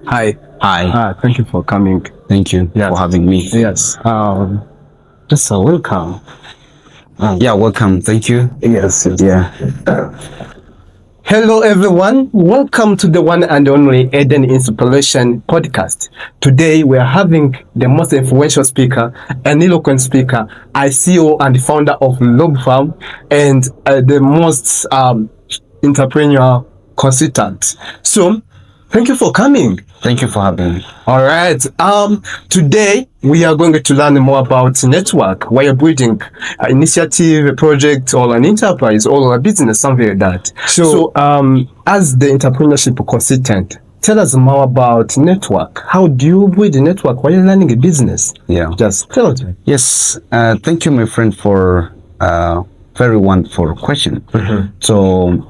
Hi. Hi. Thank you for coming. Thank you Yes. for having me. Yes. Just a welcome. Yeah, welcome. Thank you. Yes. Yeah. Hello, everyone. Welcome to the one and only Eden Inspiration podcast. Today, we are having the most influential speaker, an eloquent speaker, a CEO and founder of Lob Farm, and the most entrepreneur consultant. So, thank you for coming. Thank you for having me. All right. Today we are going to learn more about network. Why you're building an initiative, a project, or an enterprise, or a business, something like that. So, as the entrepreneurship consultant, tell us more about network. How do you build a network while you're learning a business? Yeah. Just tell us. Yes. Thank you, my friend, for very wonderful question. So,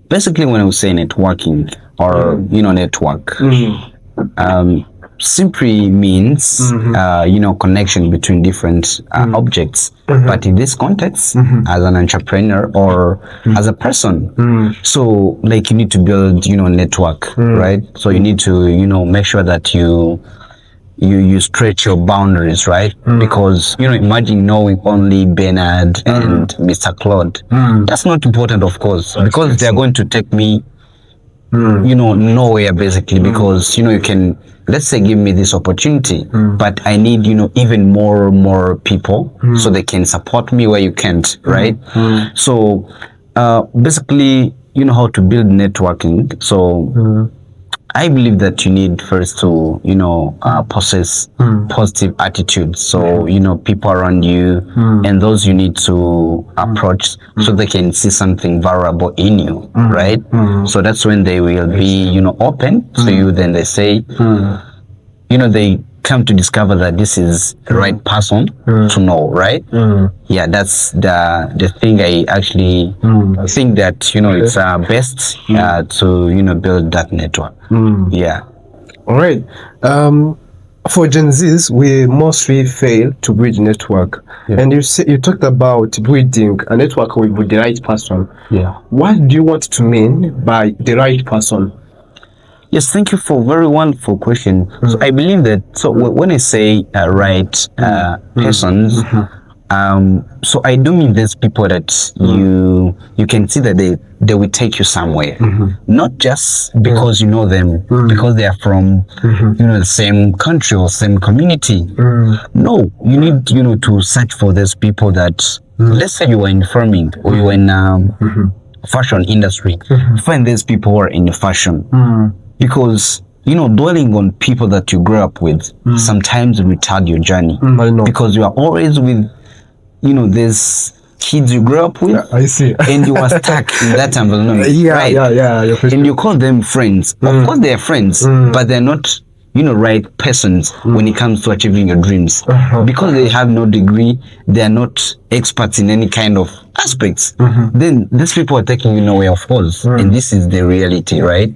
basically, when I say networking or network, simply means connection between different objects. But in this context, as an entrepreneur or as a person, so like you need to build network, right? So you need to make sure that you stretch your boundaries, right? Because imagine knowing only Bernard and Mr. Claude. That's not important, of course, because they're going to take me nowhere, basically, because you can, let's say, give me this opportunity, but I need even more people so they can support me where you can't, right? So basically, how to build networking. So I believe that you need first to, possess positive attitudes. So, people around you and those you need to approach so they can see something valuable in you, right? So that's when they will be, open to you. Then they say, they come to discover that this is the right person to know, right? Yeah, that's the thing I actually think that, it's best to, build that network. Yeah. All right. For Gen Zs, we mostly fail to build network. And you talked about building a network with the right person. Yeah. What do you want to mean by the right person? Yes, thank you for very wonderful question. So I believe that, so when I say right persons, so I do mean there's people that you can see that they will take you somewhere, not just because you know them, because they are from the same country or same community. No, you need to search for those people that, let's say you are in farming or you are in fashion industry, find these people who are in fashion. Because dwelling on people that you grew up with sometimes retard your journey. I know. Because you are always with these kids you grew up with. I see. And you are stuck in that environment. Right? Yeah. And you call them friends. Of course they are friends, but they're not right persons when it comes to achieving your dreams. Because they have no degree, they are not experts in any kind of aspects. Then these people are taking you nowhere, of course. And this is the reality, right?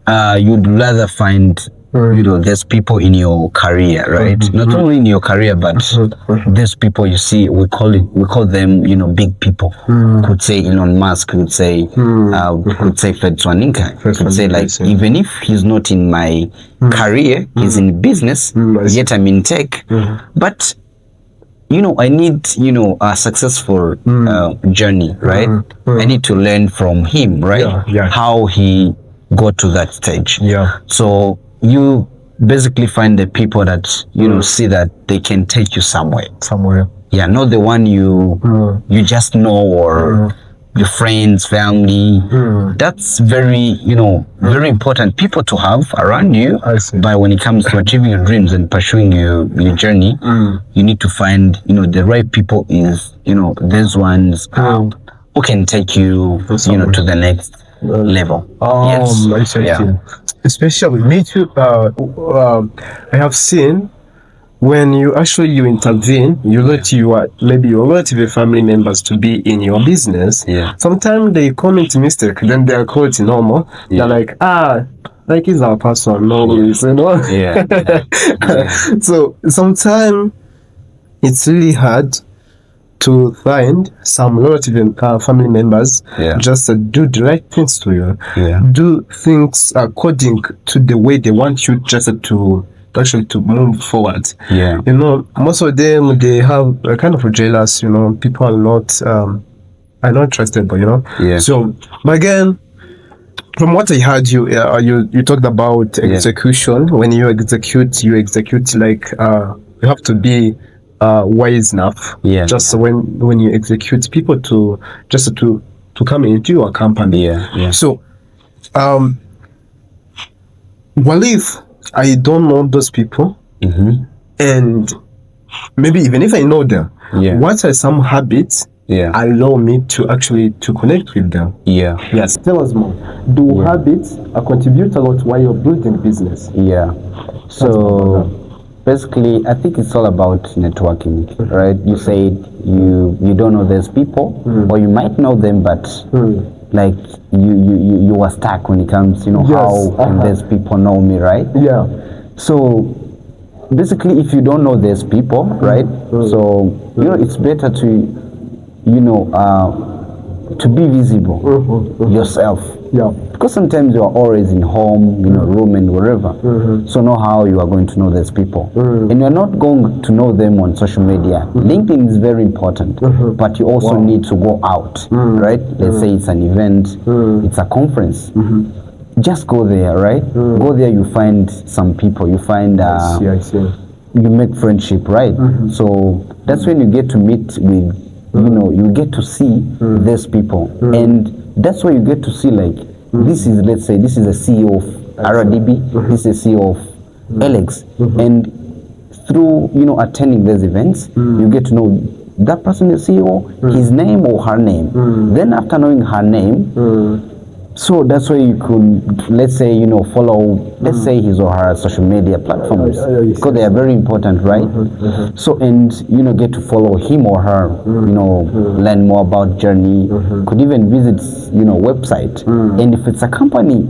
You'd rather find there's people in your career, right? Not only in your career, but there's people you see, we call them big people. Could say Elon Musk, could say Fred Swaninka, could say, like, even if he's not in my career, he's in business, yet I'm in tech. But I need a successful journey, right? I need to learn from him, right? How he got to that stage. So you basically find the people that see that they can take you somewhere. Yeah, not the one you just know, or your friends, family. That's very very important people to have around you. But when it comes to achieving your dreams and pursuing your journey, you need to find the right people. Is these ones who can take you to the next level. Yes. Yeah. Especially me too. I have seen when you intervene, you let maybe your relative family members to be in your business. Sometimes they commit mistake, then they are called normal. They're like, like he's our person, So sometimes it's really hard to find some relative and family members Yeah. just do the right things to you. Yeah. Do things according to the way they want you just to actually to move forward. Yeah. You know, most of them, they have a kind of jealous, you know, people are not trustable, you know. Yeah. So, but again, from what I heard, you talked about execution. When you execute like you have to be wise enough. Yeah. Just when you execute people to just to come into your company. Yeah. Yeah. So, what if I don't know those people, and maybe even if I know them, what are some habits allow me to actually to connect with them? Yeah. Yes. Tell us more. Do habits contribute a lot while you're building business? Yeah. So basically, I think it's all about networking, right? You said you don't know those people, or you might know them, but like you were stuck when it comes, how can these people know me, right? Yeah. So basically, if you don't know these people, right? So it's better to be visible yourself. Yeah. Because sometimes you are always in home, room and wherever. So know how you are going to know these people. And you're not going to know them on social media. LinkedIn is very important, but you also need to go out, right? Let's say it's an event, it's a conference. Just go there, right? Go there, you find some people, you find I see. you make friendship, right? So that's when you get to meet with, you get to see these people, and that's where you get to see, like, this is, let's say, this is a CEO of RDB, this is a CEO of Alex, and through, attending these events, you get to know that person is CEO, his name or her name. Then after knowing her name, so that's why you could, let's say, follow, let's say, his or her social media platforms, because they are very important, right? So, and, get to follow him or her, learn more about journey, could even visit, website. And if it's a company,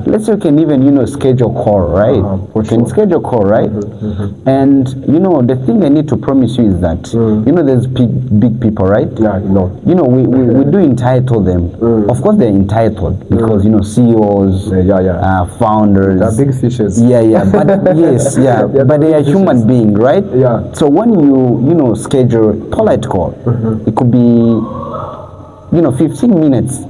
let's say you can even, schedule call, right? You can schedule call, right? And, the thing I need to promise you is that, there's big people, right? Yeah, we do entitle them. Of course, they're entitled, because CEOs, founders, they're big fishes. But yes, but they are human being, right? Yeah. So when you schedule a polite call, it could be 15 minutes.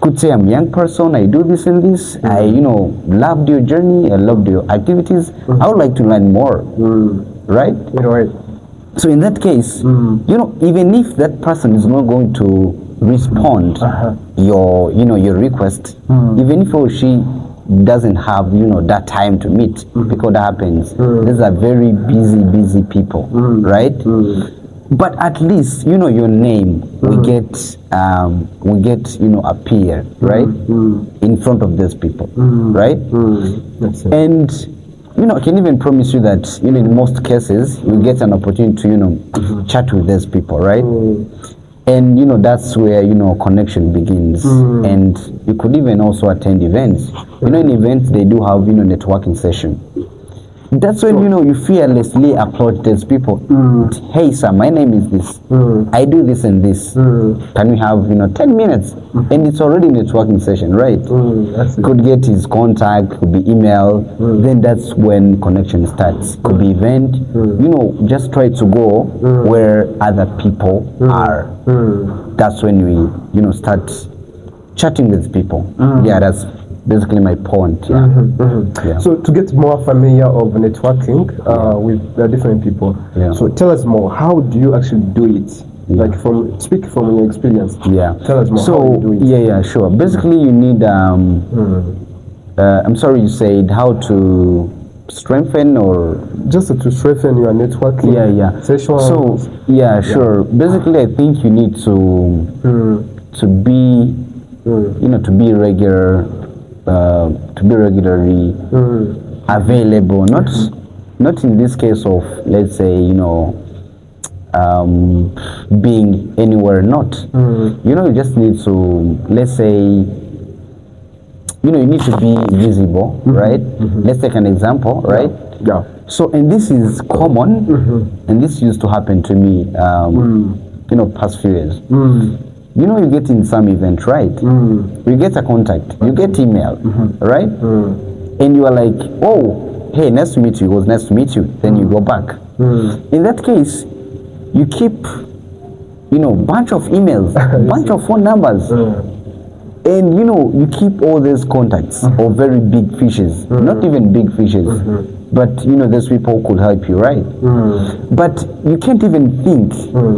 Could say, I'm a young person, I do this and this, I loved your journey, I loved your activities, I would like to learn more, right? Right. So in that case, even if that person is not going to respond your request, even if he or she doesn't have that time to meet, because that happens. These are very busy people, right? But at least your name we get appear, right, in front of these people, right? And I can even promise you that in most cases you get an opportunity to chat with these people, right? And that's where connection begins. And you could even also attend events. In events they do have networking session. That's when you fearlessly approach these people. Hey sir, my name is this, I do this and this, can we have 10 minutes? And it's already networking session, right? Could get his contact, could be email. Then that's when connection starts. Could be event. Just try to go where other people are. That's when we start chatting with people. That's basically my point. So to get more familiar of networking with different people, so tell us more, how do you actually do it? Like speak from your experience. Tell us more, how do you do it? Sure. Basically you need I'm sorry, you said how to strengthen, or just to strengthen your networking sessions. So sure. Basically I think you need to be to be regular, to be regularly available, not in this case of, let's say, being anywhere, not you just need to, let's say, you need to be visible, right? Let's take an example, right? So, and this is common, and this used to happen to me past few years. You get in some event, right? You get a contact, you get email, right? And you are like, oh, hey, nice to meet you. It was nice to meet you. Then you go back. In that case, you keep, bunch of emails, bunch of phone numbers. And you keep all these contacts of very big fishes, not even big fishes, but those people could help you, right? But you can't even think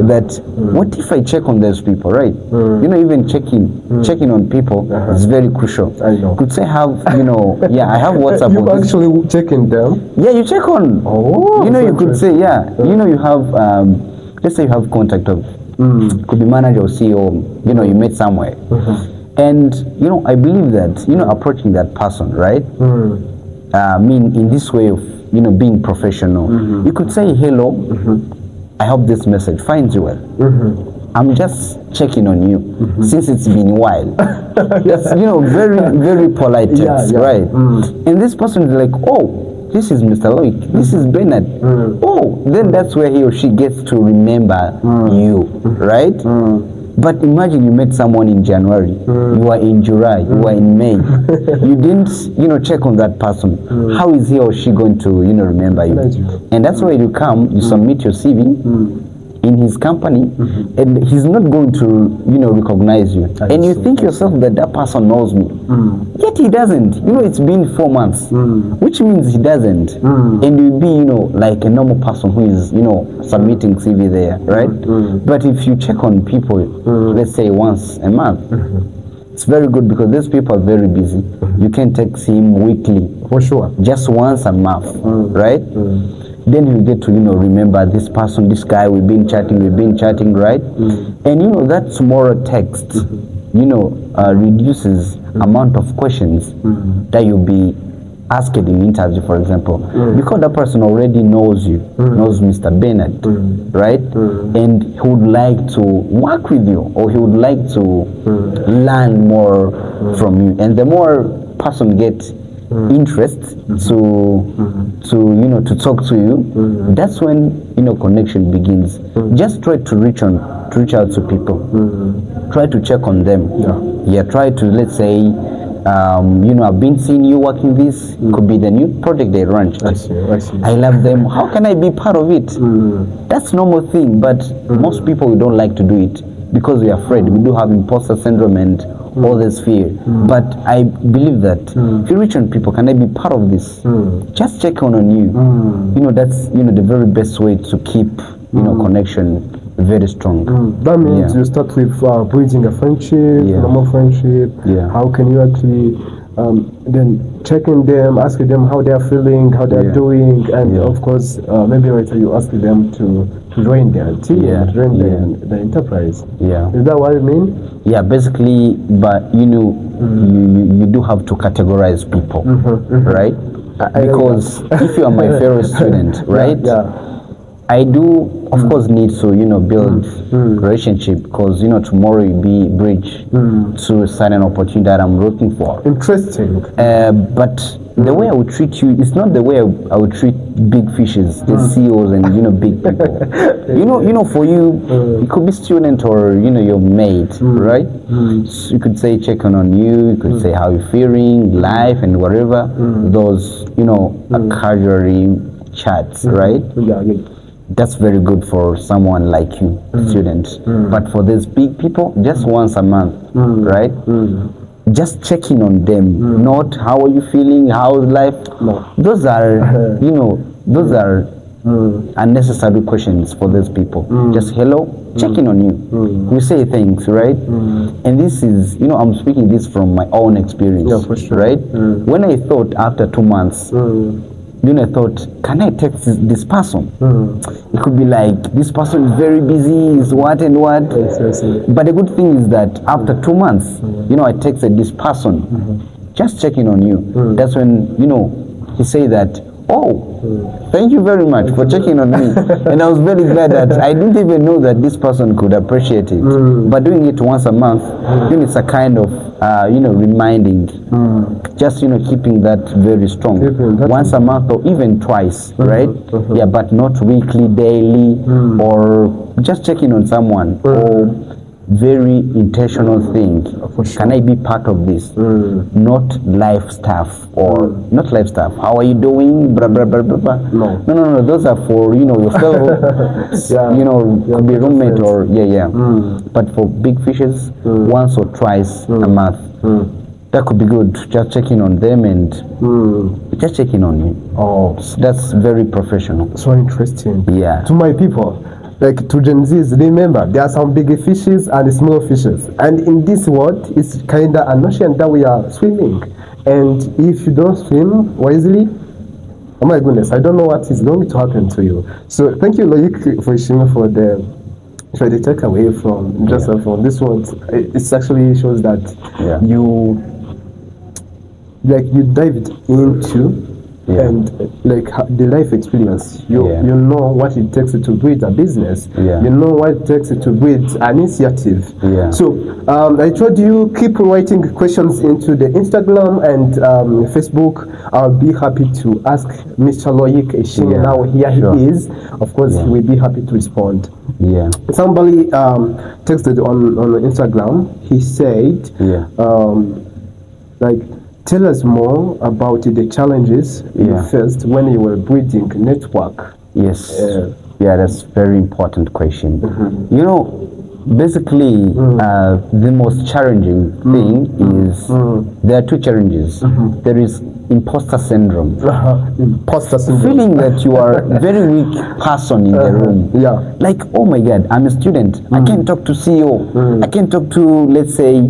that what if I check on those people, right? Even checking on people is very crucial. I know. Could say have I have WhatsApp. You actually checking them? Yeah, you check on. Oh, you could say you have let's say you have contact of could be manager or CEO. You met somewhere. And I believe that approaching that person, right? In this way of being professional, you could say hello. I hope this message finds you well. I'm just checking on you since it's been a while. That's very very polite text, right? And this person is like, oh, this is Mr. Loic, this is Bernard. Oh, then that's where he or she gets to remember you, right? But imagine you met someone in January, you are in July, you are in May. You didn't, check on that person. How is he or she going to, remember you? And that's where you come, you submit your CV in his company, and he's not going to, recognize you. And you think yourself that that person knows me. Yet he doesn't. It's been 4 months, which means he doesn't. And you'll be, like a normal person who is, submitting CV there, right? But if you check on people, let's say once a month, it's very good because these people are very busy. You can text him weekly. For sure. Just once a month, right? Then you get to remember this person, this guy, we've been chatting, right? And that tomorrow text reduces amount of questions that you'll be asked in interview, for example, because that person already knows you, knows Mr. Bernard, right? And he would like to work with you, or he would like to learn more from you. And the more person gets interest to talk to you, that's when connection begins. Just try to reach out to people, try to check on them, try to, let's say, I've been seeing you working this, could be the new project they launched. I see. I love them, how can I be part of it? That's normal thing, but most people, we don't like to do it because we're afraid. We do have imposter syndrome and all this fear. But I believe that if you reach on people, can I be part of this? Just check on you. That's the very best way to keep connection very strong. That means you start with building a friendship, normal friendship. How can you actually then checking them, asking them how they are feeling, how they are doing, and of course maybe later you ask them to join their team, join the enterprise. Is that what you mean? Yeah, basically, but you do have to categorize people, right? Because if you are my favorite student, right? I do, of course, need to build relationship, because tomorrow you'll be bridge to a certain opportunity that I'm looking for. Interesting. But the way I would treat you is not the way I would treat big fishes, the CEOs and big people. For you, it could be student or your mate, right? So you could say checking on you could say how you're feeling, life and whatever. Those casually chats, right? That's very good for someone like you, student. But for these big people, just once a month, right? Just checking on them, not how are you feeling, how's life. Those are those are unnecessary questions for those people. Just hello, checking on you. We say things, right? And this is, I'm speaking this from my own experience, for sure. right? When I thought after 2 months, I thought, can I text this person? It could be like, this person is very busy, is what and what. But the good thing is that after 2 months, I texted this person, just checking on you. That's when, he say that, Oh, thank you very much for checking on me. And I was very glad that I didn't even know that this person could appreciate it. But doing it once a month, it's a kind of, reminding, just, keeping that very strong. Once a month or even twice, right? Yeah, but not weekly, daily, or just checking on someone, or very intentional thing. Can I be part of this? Not life stuff, or not life stuff. How are you doing? Blah blah blah blah blah. No. Those are for your fellow, could be roommate or But for big fishes, once or twice a month, that could be good. Just checking on them and just checking on you. Oh, that's very professional. So interesting. Yeah. To my people, like to Gen Zs, remember there are some big fishes and small fishes, and in this world it's kinda an ocean that we are swimming, and if you don't swim wisely, oh my goodness, I don't know what is going to happen to you. So thank you, Loic Ishimwe, for the takeaway from just from this one. It actually shows that you dived into and the life experience. You know what it takes to build a business. You know what it takes to build an initiative. So I told you, keep writing questions into the Instagram and Facebook. I'll be happy to ask Mr. Loic Ishimwe. Now here he is. Of course, he will be happy to respond. Somebody texted on Instagram. He said tell us more about the challenges you faced when you were building network. Yes. That's a very important question. Basically, the most challenging thing is there are two challenges. There is imposter syndrome. Imposter syndrome. Feeling that you are a very weak person in the room. Like, oh my God, I'm a student. I can't talk to CEO. I can't talk to, let's say,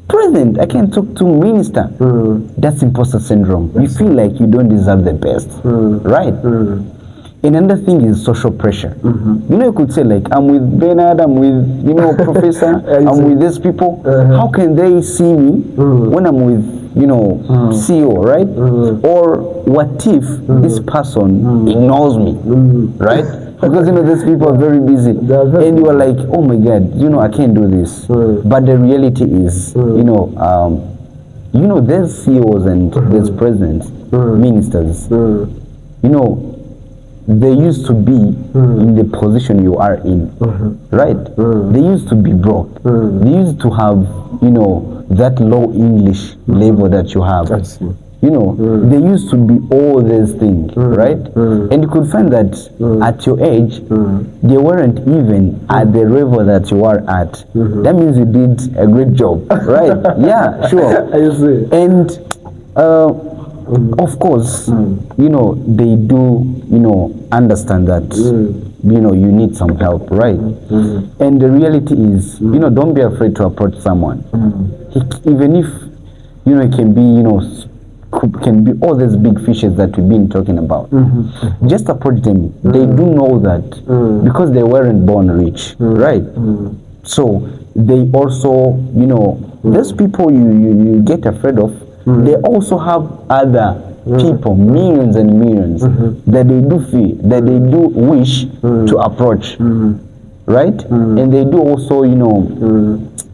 president. I can't talk to minister. That's imposter syndrome. You feel like you don't deserve the best, right? And another thing is social pressure. You could say like, I'm with Bernard, I'm with professor, I'm with these people. How can they see me when I'm with CEO, right? Or what if this person ignores me, right? Because these people are very busy, and you are like, oh my God, I can't do this. But the reality is, there's CEOs and there's presidents, ministers. They used to be in the position you are in, right? They used to be broke. They used to have, that low English level that you have. They used to be all these things, right? And you could find that at your age, they weren't even at the level that you are at. That means you did a great job, right? Yeah, sure. I see. And of course, they do, understand that, you need some help, right? And the reality is, don't be afraid to approach someone. Even if, it can be, can be all these big fishes that we've been talking about. Just approach them. They do know that because they weren't born rich, right? So they also, those people you get afraid of, they also have other people, millions and millions, that they do feel, that they do wish to approach, right? And they do also,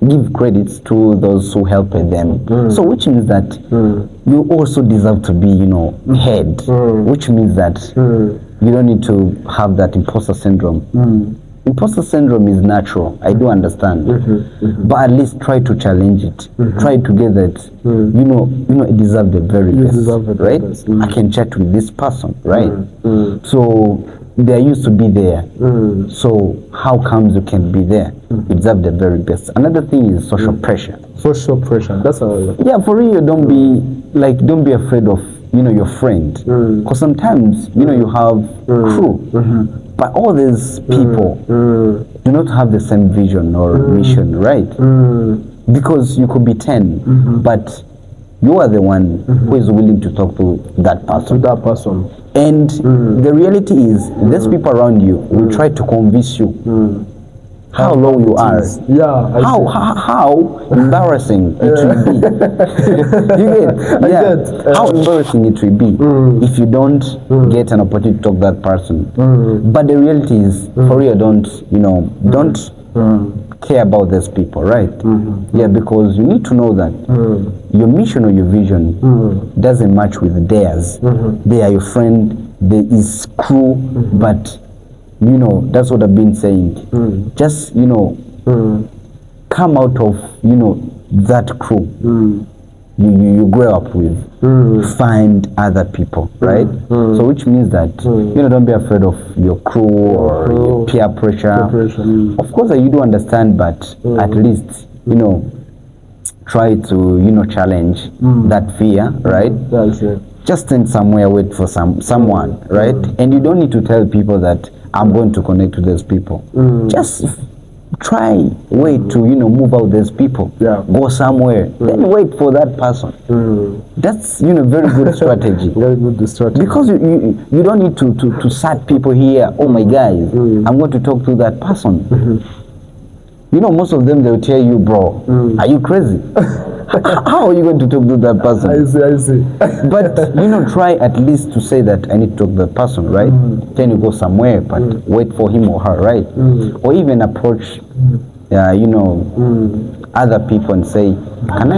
give credits to those who helped them. So which means that you also deserve to be, heard, which means that you don't need to have that imposter syndrome. Imposter syndrome is natural, I do understand, but at least try to challenge it. Try to get that, it deserves the very best, right? I can chat with this person, right? So they used to be there. So how comes you can be there? You deserve the very best. Another thing is social pressure. Social pressure. That's all. Yeah, for real. Don't be afraid of your friend, because sometimes you have crew, but all these people do not have the same vision or mission, right? Because you could be 10, but you are the one who is willing to talk to that person. And the reality is, these people around you will try to convince you how low you are. Yeah. How embarrassing it will be. You get? Yeah. How embarrassing it will be if you don't get an opportunity to talk to that person. But the reality is, for real, don't care about these people, right? Yeah, because you need to know that your mission or your vision doesn't match with theirs. They are your friend. There is crew, but that's what I've been saying. Just come out of that crew you grew up with. Find other people, right? So which means that don't be afraid of your crew or your peer pressure. Of course you do understand, but at least try to challenge that fear, right? That's it. Just stand somewhere, wait for someone, right? And you don't need to tell people that I'm going to connect to those people. Just try, wait to move out those people. Yeah. Go somewhere, then wait for that person. That's very good strategy. Very good strategy. Because you don't need to sat people here. Oh my guys, I'm going to talk to that person. Most of them, they'll tell you, bro, are you crazy? How are you going to talk to that person? I see. But try at least to say that I need to talk to that person, right? Then you go somewhere, but wait for him or her, right? Or even approach other people and say, can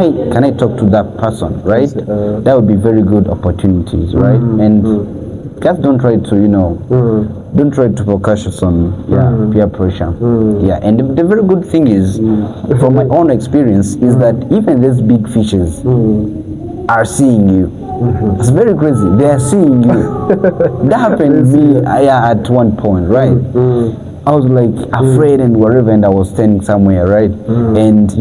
I talk to that person, right? That would be very good opportunities, right? And just don't try to don't try to focus on peer pressure. And the very good thing is, from my own experience, is that even these big fishes are seeing you. It's very crazy. They are seeing you. That happened to me at one point, right? I was like afraid and whatever, and I was standing somewhere, right? And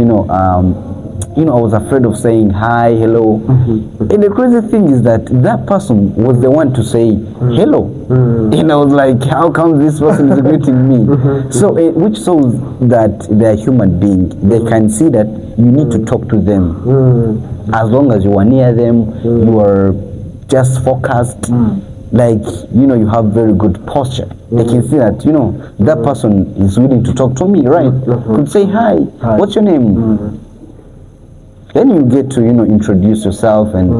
I was afraid of saying hi, hello. And the crazy thing is that person was the one to say hello. And I was like, how come this person is greeting me? So which shows that they're human beings. They can see that you need to talk to them. As long as you are near them, you are just focused. Like you have very good posture. They can see that that person is willing to talk to me, right? Could say hi. What's your name? Then you get to introduce yourself and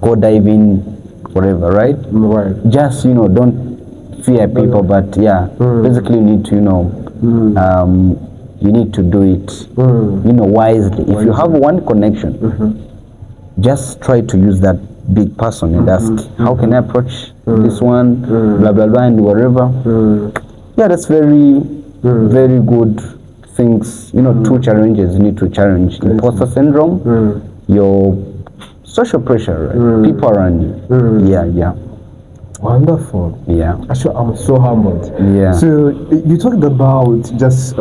go dive in, whatever, right? Right. Just don't fear people, but basically you need to you need to do it wisely. If you have one connection, just try to use that big person and ask, how can I approach this one, blah blah blah, and whatever. That's very very good things. Two challenges you need to challenge: imposter syndrome, your social pressure, right? People around you. Wonderful. Actually, I'm so humbled. So you talked about just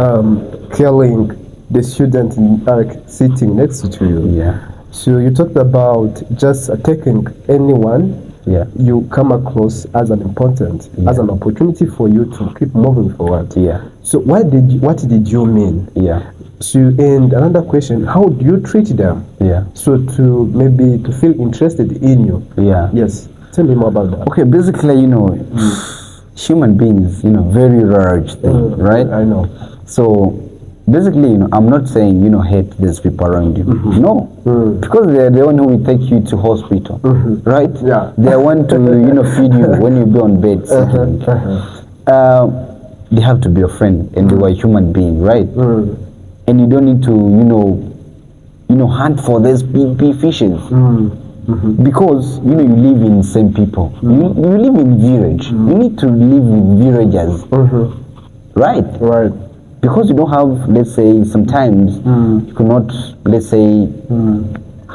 killing the student sitting next to you. So you talked about just taking anyone you come across as an important, as an opportunity for you to keep moving forward. So what did you mean? So, and another question, how do you treat them? So to maybe to feel interested in you. Yes. Tell me more about that. Okay, basically, human beings, very large thing, right? I know. So basically, I'm not saying hate these people around you. No, because they're the one who will take you to hospital, right? They want to feed you when you be on bed sitting. They have to be your friend, and they were a human being, right? And you don't need to hunt for these big fishes. Because you live in the same people. You live in village. You need to live with villagers, right? Because you don't have, let's say, sometimes you cannot, let's say,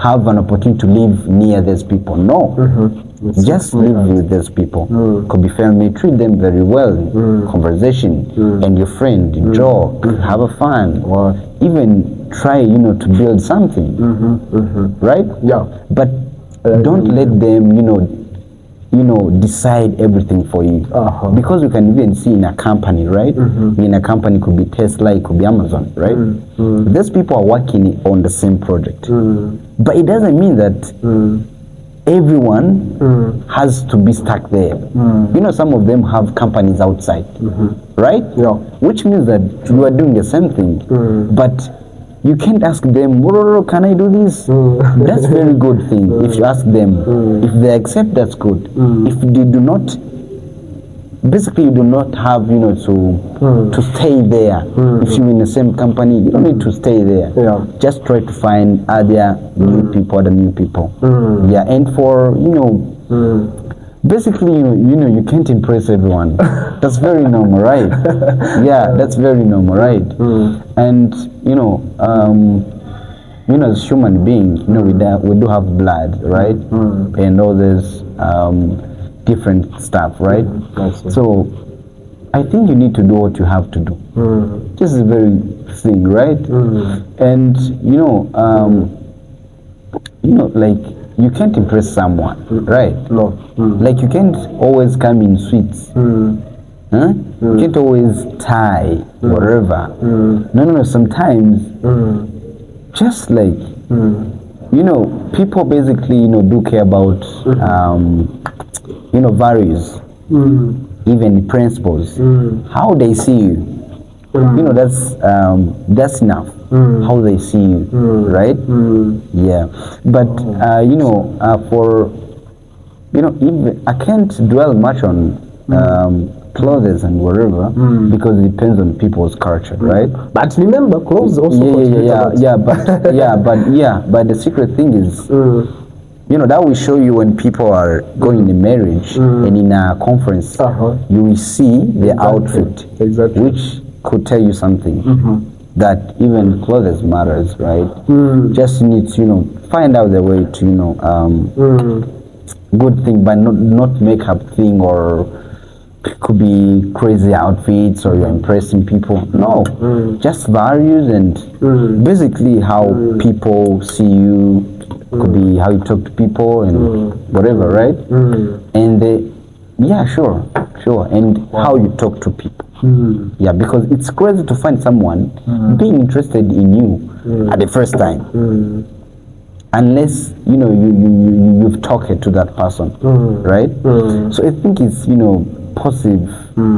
have an opportunity to live near these people. No, just live with these people. Could be family, treat them very well. Conversation and your friend, joke, have a fun, even try, to build something, right? But don't let them, decide everything for you. Because you can even see in a company, right? In a company, could be Tesla, it could be Amazon, right? These people are working on the same project, but it doesn't mean that everyone has to be stuck there. You know, some of them have companies outside, right? Yeah. Which means that you are doing the same thing, but you can't ask them, "Oh, can I do this?" That's very good thing. If you ask them, if they accept, that's good. If they do not, basically you do not have, you know, to stay there. If you're in the same company, you don't need to stay there. Yeah. Just try to find other new people. Yeah, and for, you know, basically you can't impress everyone. That's very normal, right? Yeah, that's very normal, right? And as human beings, we do have blood, right? And all this different stuff, right? So I think you need to do what you have to do. This is a very thing, right? And like, you can't impress someone, right? No. Like, you can't always come in sweets. Huh? You can't always tie whatever. No. Sometimes, just like, people basically, do care about, values, even principles, how they see you. That's enough. How they see you, right? Yeah. But for even I can't dwell much on clothes and whatever, because it depends on people's culture, right? But remember, clothes also but the secret thing is, that will show you when people are going in a marriage and in a conference, you will see the outfit, which could tell you something, that even clothes matters, right? Just need to, find out the way to, good thing, but not makeup thing, or could be crazy outfits, or you're impressing people. No, just values and basically how people see you. Could be how you talk to people and whatever, right? And sure, and how you talk to people. Yeah, because it's crazy to find someone being interested in you at the first time, unless you've talked to that person, right? So I think it's positive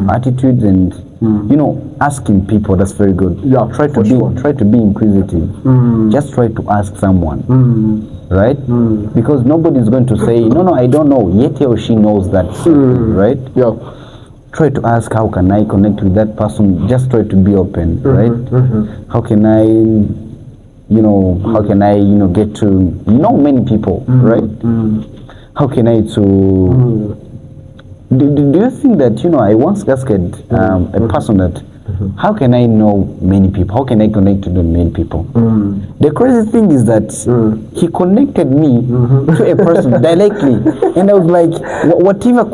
attitude and asking people. That's very good. Yeah, try to be inquisitive. Just try to ask someone, right? Because nobody's going to say no, I don't know, yet he or she knows that, right? Yeah. Try to ask, how can I connect with that person? Just try to be open, right? How can I how can I get to many people, right? How can I do you think that I once asked a person that, how can I know many people? How can I connect to many people? The crazy thing is that he connected me to a person directly, and I was like, what if I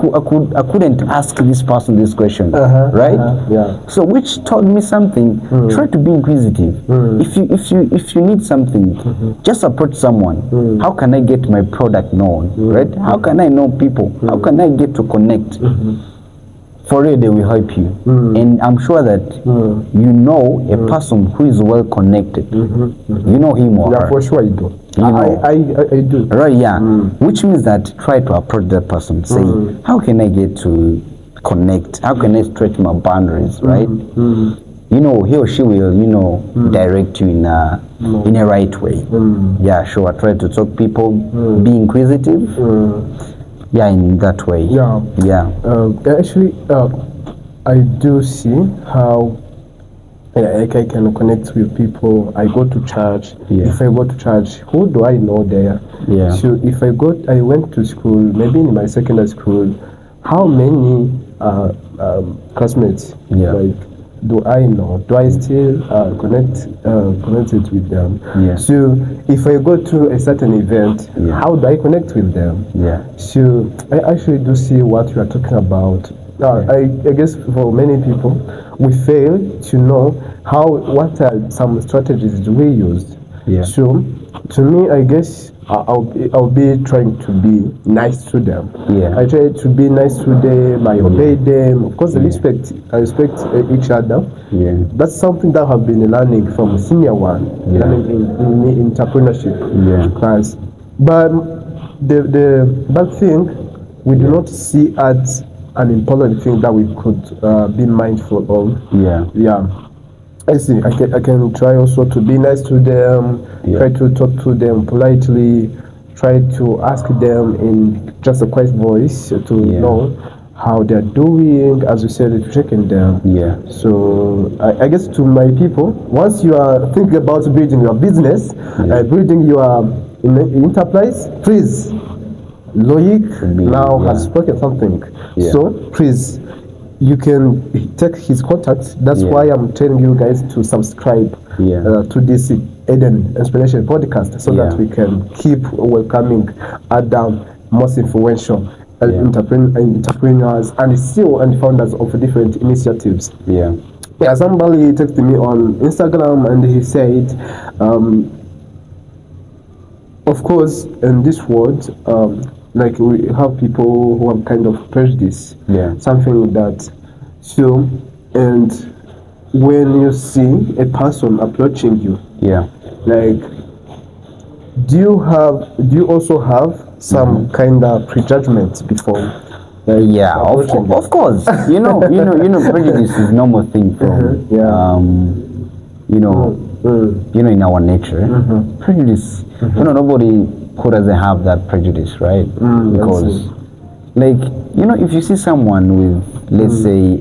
couldn't ask this person this question, right? Yeah. So which told me something. Try to be inquisitive. If you need something, just approach someone. How can I get my product known, right? How can I know people? How can I get to connect? For real, they will help you. And I'm sure that a person who is well connected. You know him or her. Yeah, for sure I do. I do. Right, yeah. Which means that try to approach that person, say, how can I get to connect? How can I stretch my boundaries, right? He or she will, direct you in a right way. Yeah, sure. Try to talk to people, be inquisitive. Yeah, in that way. Yeah. Actually, I do see how I can connect with people. I go to church. If I go to church, who do I know there? So if I went to school, maybe in my secondary school, how many classmates do I know? Do I still connected with them? So if I go to a certain event, how do I connect with them? So I actually do see what you are talking about. I guess for many people, we fail to know what are some strategies do we use. So to me, I guess I'll be trying to be nice to them. I try to be nice to them. I obey them. Of course, I respect each other. That's something that I've been learning from senior one, learning in entrepreneurship class. But the bad thing, we do not see as an important thing that we could be mindful of. Yeah. I see. I can try also to be nice to them, try to talk to them politely, try to ask them in just a quiet voice to know how they're doing, as you said, checking them. So I guess to my people, once you are thinking about building your business, building your enterprise, please, Loic now has spoken something. So please, you can take his contact. That's why I'm telling you guys to subscribe to this Eden Inspiration podcast, so that we can keep welcoming other most influential entrepreneurs and CEO and founders of different initiatives. Somebody texted me on Instagram and he said, of course, in this world, like we have people who have kind of prejudice, something like that. So, and when you see a person approaching you, like, do you also have some kind of prejudgment before? Of course. you know, prejudice is normal thing from in our nature. Prejudice, nobody who doesn't have that prejudice, right? Because, like, if you see someone with, let's say,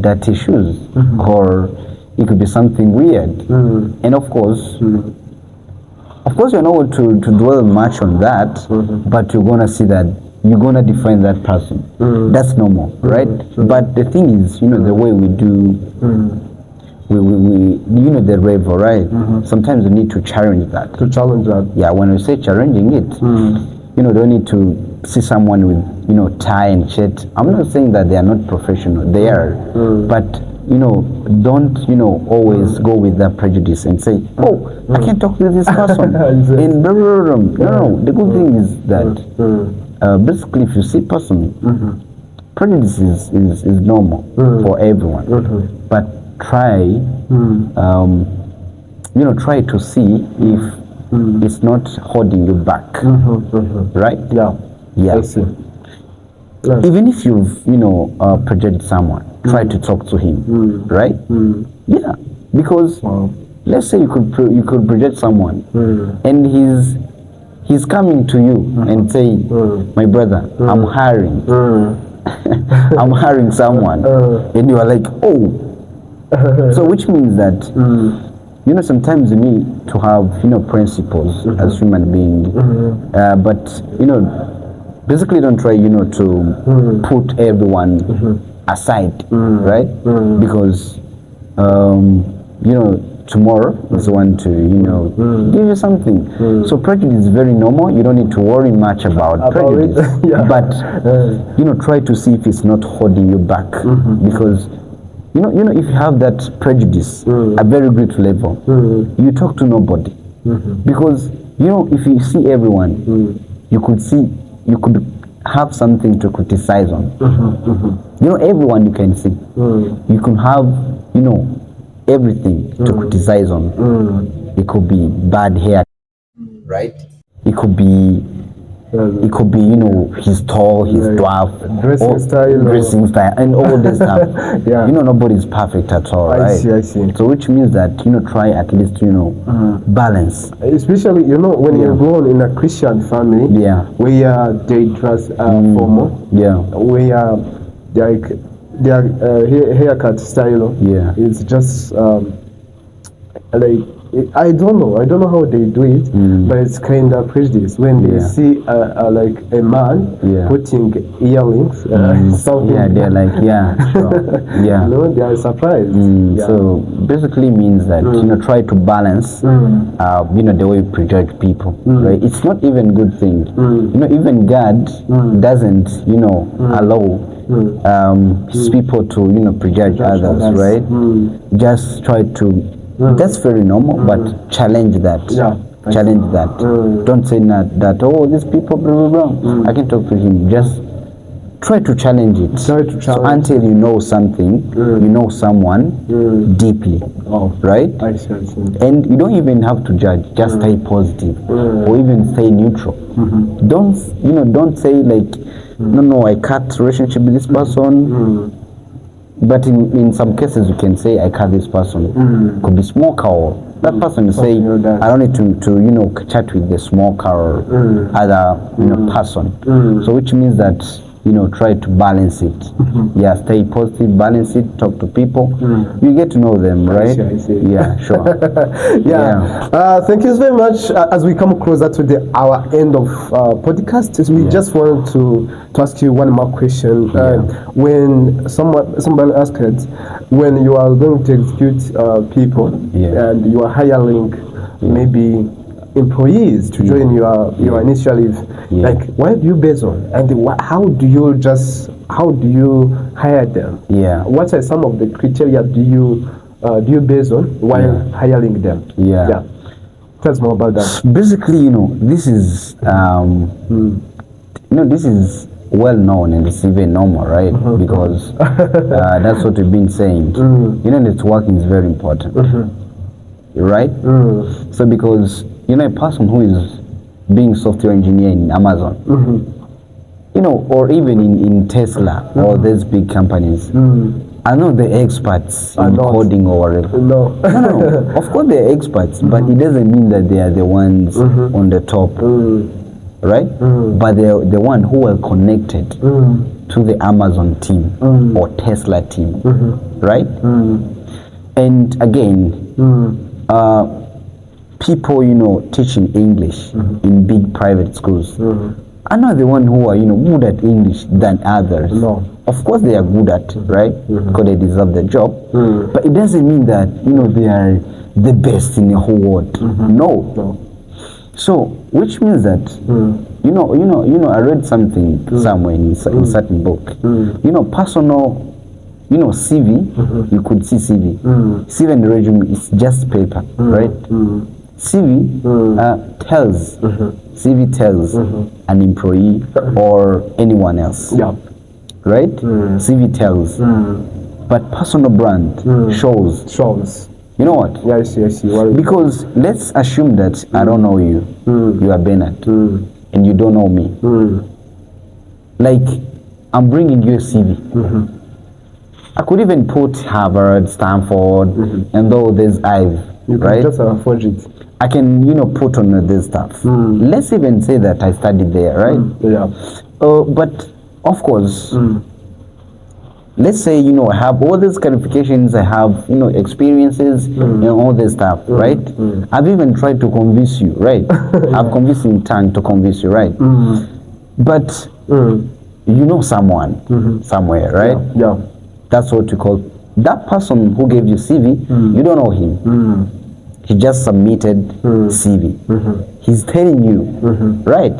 dirty shoes, or it could be something weird, and of course, you're not going to dwell much on that, but you're gonna see that. You're gonna define that person. That's normal, right? But the thing is, the way we do, we the rebel, right? Sometimes we need to challenge that. Yeah, when we say challenging it, don't need to see someone with tie and shirt. I'm not saying that they are not professional. They are, but don't always go with that prejudice and say, I can't talk to this person. And no, the good thing is that basically, if you see person, prejudice is normal for everyone, but try try to see if it's not holding you back, right? I see. Even if you've projected someone, try to talk to him, right? Because let's say you could project someone, and he's coming to you and say, my brother, I'm hiring I'm hiring someone, and you are like, so which means that sometimes you need to have principles as human beings, but basically don't try to put everyone aside, right? Because tomorrow is one to give you something. So prejudice is very normal. You don't need to worry much about prejudice, but try to see if it's not holding you back, because if you have that prejudice at very great level, you talk to nobody, because if you see everyone, you could have something to criticize on. Everyone you can see, you can have everything to criticize on. It could be bad hair, right? It could be he's tall, he's dwarf, dressing style, and all this stuff. Nobody's perfect at all, right? I see. So which means that try at least balance. Especially when you're born in a Christian family, where they dress formal, where their haircut style is just like, I don't know how they do it, but it's kind of prejudice when they see like a man putting earrings, something. They're like, sure. They are surprised. So basically means that try to balance the way you prejudge people, right? It's not even good thing. Even God doesn't allow his people to prejudge others, right? Just try to. That's very normal, but challenge that. Challenge that. Don't say that. Oh, these people, blah blah blah. I can talk to him. Just try to challenge it. So until you know something, you know someone deeply, right? I see. And you don't even have to judge. Just stay positive, or even stay neutral. Don't say like, no, I cut relationship with this person. But in some cases, you can say I cut this person. Could be smoker, or that person is saying I don't need to chat with the smoker or other person. So which means that try to balance it. Yeah, stay positive, balance it, talk to people. You get to know them, right? I see. Yeah, sure. Thank you very much. As we come closer to our end of podcast, we just want to ask you one more question. When somebody asked, when you are going to execute people and you are hiring maybe employees to join your initiative, like what do you base on, and how do you hire them? What are some of the criteria do you base on while hiring them? Tell us more about that. Basically, this is this is well known and it's even normal, right? Because that's what we've been saying. Networking is very important, right? So because a person who is being software engineer in Amazon, or even in Tesla or these big companies, are not the experts in coding or whatever. No. Of course they're experts, but it doesn't mean that they are the ones on the top, right? But they're the one who are connected to the Amazon team or Tesla team, right? And again, people, teaching English in big private schools are not the one who are, good at English than others. No. Of course they are good at it, right? Because they deserve the job. But it doesn't mean that, they are the best in the whole world. No. So, which means that, I read something somewhere in certain book. Personal, CV, you could see CV. CV and resume is just paper, right? CV tells an employee or anyone else, right? CV tells, but personal brand shows. You know what? Yeah, I see. Because let's assume that I don't know you. You are Bernard, and you don't know me. Like, I'm bringing you a CV. I could even put Harvard, Stanford, and all these right? Just forge it. I can, put on this stuff. Let's even say that I studied there, right? But of course, let's say, I have all these qualifications, I have, experiences and all this stuff, right? I've even tried to convince you, right? I've convincing tongue to convince you, right? But you know someone somewhere, right? Yeah. That's what you call that person who gave you CV. You don't know him. He just submitted CV. He's telling you, right?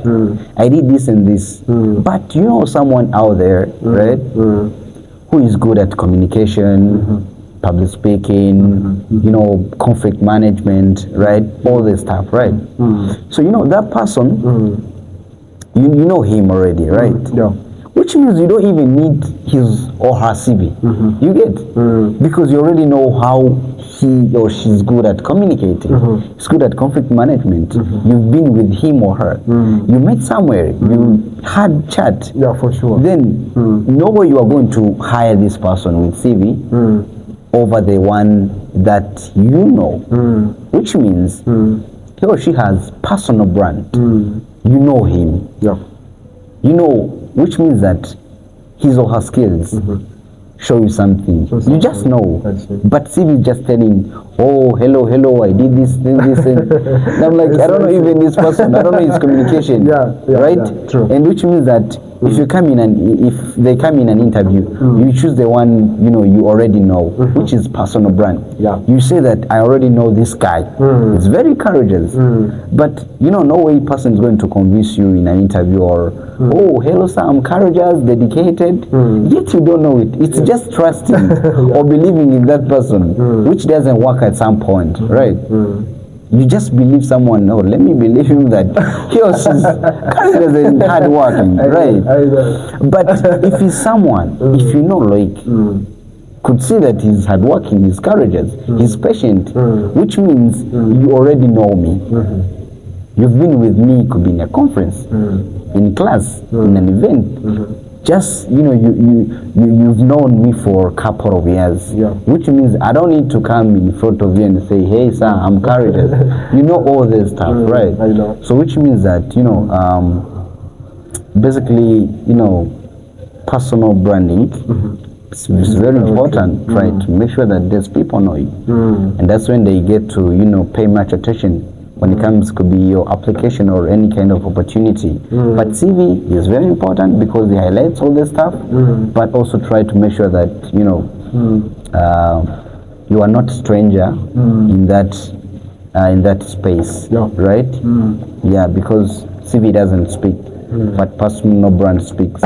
I did this and this. But you know someone out there, right? Who is good at communication, public speaking, conflict management, right? All this stuff, right? So that person, you know him already, right? Yeah. Which means you don't even need his or her CV. You get? Because you already know how he or she's good at communicating. He's good at conflict management. You've been with him or her. You met somewhere. You had chat. Yeah, for sure. Then know where you are going to hire this person with CV over the one that you know. Which means he or she has personal brand. You know him. Yeah. Which means that his or her skills show you something. You just know. But CV is just telling, oh, hello, I did this, and I'm like, I don't know even this person. I don't know his communication. Right? Yeah, true. And which means that if you come in and if they come in an interview, you choose the one you already know, which is personal brand. You say that I already know this guy. It's very courageous. But no way person is going to convince you in an interview or oh, hello sir, I'm courageous, dedicated. Yet you don't know it. It's just trusting or believing in that person, which doesn't work at some point, right? you just believe someone. Oh, let me believe him that he or she's courageous and hardworking, right? I know. But if he's someone, if you know Loic, could see that he's hardworking, he's courageous, he's patient, which means you already know me. You've been with me, could be in a conference, in class, in an event. Just, you've known me for a couple of years, which means I don't need to come in front of you and say, hey, sir, I'm courageous. You know all this stuff, right? I know. So which means that, basically, personal branding, it's very important, right? To make sure that these people know you. And that's when they get to, pay much attention when it comes, could be your application or any kind of opportunity. But CV is very important because it highlights all this stuff, but also try to make sure that, you are not a stranger in that space, right? Yeah, because CV doesn't speak. But personal brand speaks.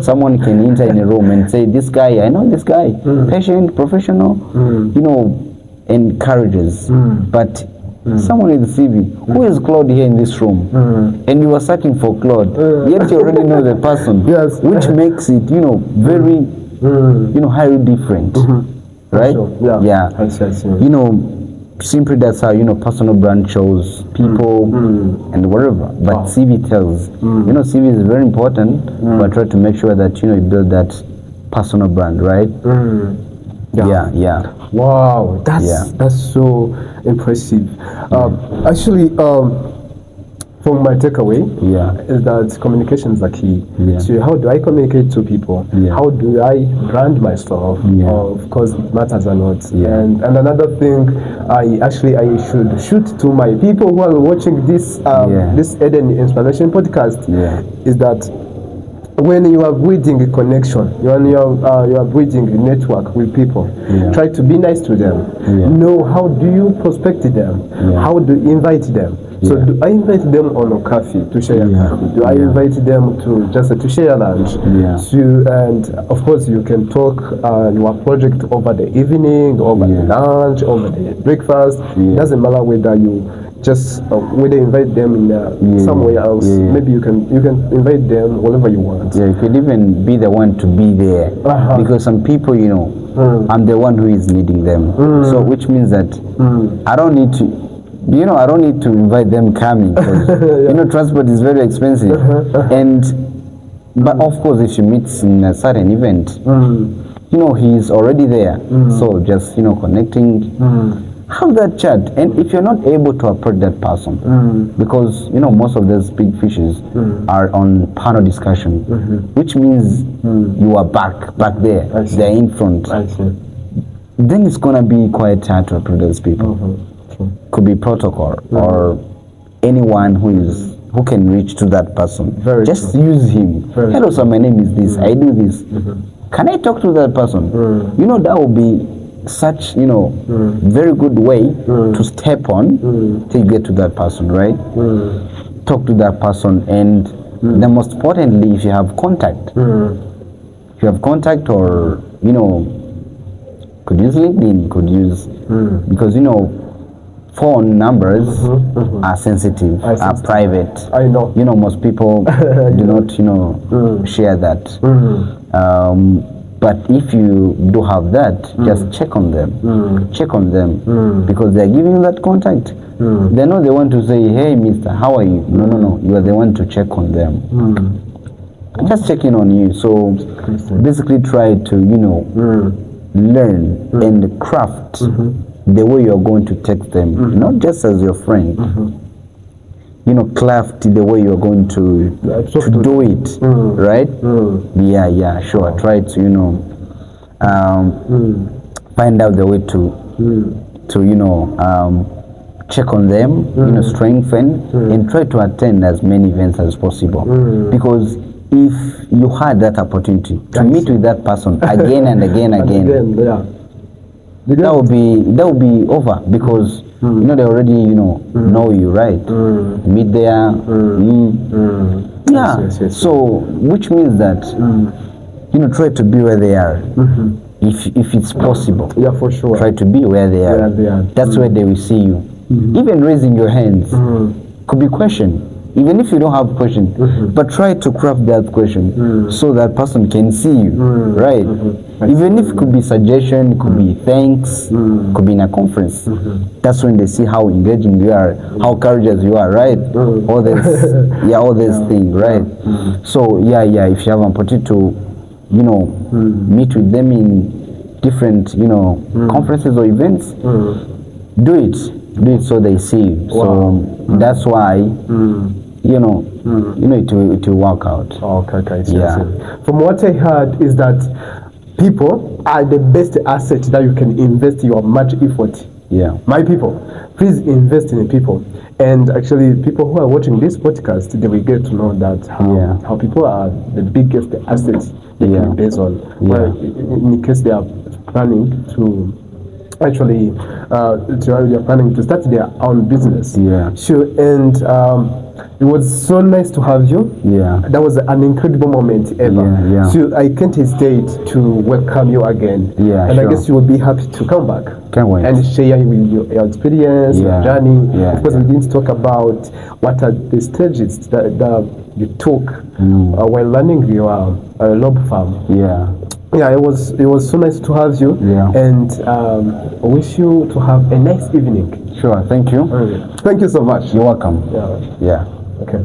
Someone can enter in a room and say, this guy, I know this guy, patient, professional, encourages. But someone with CV, who is Claude here in this room? And you are searching for Claude, yet you already know the person, which makes it, very, highly different, right? Sure. Yeah. I see. Simply that's how personal brand shows people and whatever, but CV tells. CV is very important, but try to make sure that you build that personal brand, right? Yeah. Wow, that's so impressive. Actually, from my takeaway, is that communication is the key. So how do I communicate to people? How do I brand myself? Of course, it matters a lot. And another thing, I should shoot to my people who are watching this this Eden Inspiration podcast is that when you are building a connection, when you are building a network with people, try to be nice to them. Know how do you prospect them? How do you invite them? So do I invite them on a coffee to share coffee? Do I invite them to share lunch? And of course you can talk your project over the evening, over the lunch, over the breakfast. It doesn't matter whether you just whether invite them in somewhere else. Maybe you can invite them wherever you want. You could even be the one to be there, because some people, I'm the one who is leading them. So which means that I don't need to. I don't need to invite them coming because, transport is very expensive. But of course, if you meet in a certain event, he's already there. So just, connecting, have that chat. And if you're not able to approach that person, because, most of those big fishes are on panel discussion, which means you are back there. They're in front. Then it's going to be quite hard to approach those people. Could be protocol or anyone who can reach to that person. Just use him. Hello sir, my name is this, I do this. Can I talk to that person? That would be such very good way to step on till you get to that person, right? Talk to that person, and the most importantly, if you have contact, or could use LinkedIn, could use because phone numbers are sensitive, are private. I know. Most people do not, share that. But if you do have that, just check on them. Check on them because they're giving you that contact. They know they want to say, hey, mister, how are you? No. You are the one to check on them. Just checking on you. So basically try to, learn and craft the way you're going to text them, not just as your friend. Craft the way you're going to do it, right? Yeah, sure. Try to, find out the way to check on them, strengthen, and try to attend as many events as possible. Because if you had that opportunity to meet with that person again and again, that will be over because they already know you, right? Meet there. Yes. So which means that try to be where they are. If it's possible, for sure, try to be where they are. That's where they will see you. Even raising your hands could be question. Even if you don't have question, but try to craft that question so that person can see you, right? Even if it could be suggestion, it could be thanks, could be in a conference. That's when they see how engaging you are, how courageous you are, right? All this, all these things, right? So if you have an opportunity to, meet with them in different, conferences or events, do it so they see you. So that's why it will work out. Okay. From what I heard is that people are the best asset that you can invest your much effort. My people, please invest in people. And actually, people who are watching this podcast, they will get to know that how people are the biggest assets they can base on. Well, in case they are planning to actually you're planning to start their own business. Sure. And it was so nice to have you. That was an incredible moment ever. So I can't hesitate to welcome you again. And I guess you will be happy to come back. Can't wait. And share with your experience, your journey. Because we didn't talk about what are the stages that you took while learning your lob farm. It was so nice to have you, and I wish you to have a nice evening. Sure, thank you. Thank you so much. You're welcome. Okay.